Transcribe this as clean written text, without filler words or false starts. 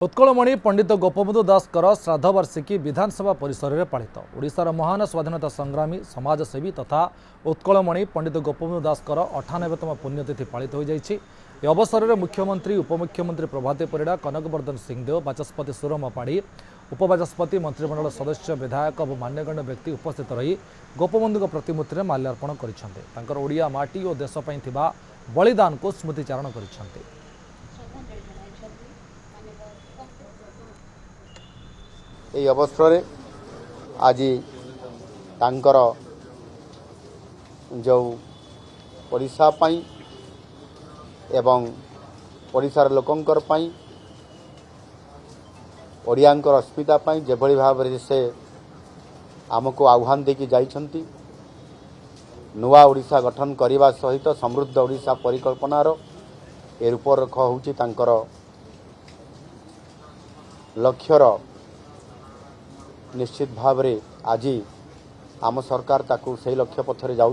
उत्कलमणि पंडित गोपबंधु दासकर श्राद्धवार्षिकी विधानसभा परिसर में पालित ओडिशार महान स्वाधीनता संग्रामी समाजसेवी तथा उत्कलमणि पंडित गोपबंधु दासकर 98तम पुण्यतिथि पालित हो जाइछि। ए अवसर में मुख्यमंत्री उपमुख्यमंत्री प्रभाते परिड़ा कनकवर्धन सिंहदेव बाचस्पति सुरम पाढ़ी उपबाचस्पति मंत्रिमंडल सदस्य विधायक और मान्यगण्य व्यक्ति उपस्थित रही गोपबंधु प्रतिमूर्ति में माल्यार्पण कर ओडिया माटी और देशपाई थिबा बलिदान को स्मृतिचारण कर এই অবসরে আজি তাঙ্কর जो ओडिशा पाई एवं ओडिशार लोकंकर पाई ओडियांकर अस्मिता पाई जेभली भाव से आमको आह्वान देकी जाइछंती नुआ ओडिशा गठन करने सहित समृद्ध ओडिशा परिकल्पनार ए रूपरेख होउची तांकर लक्ष्यर निश्चित भाव रे आज आम सरकार ताकू से लक्ष्य पथरे जाऊ।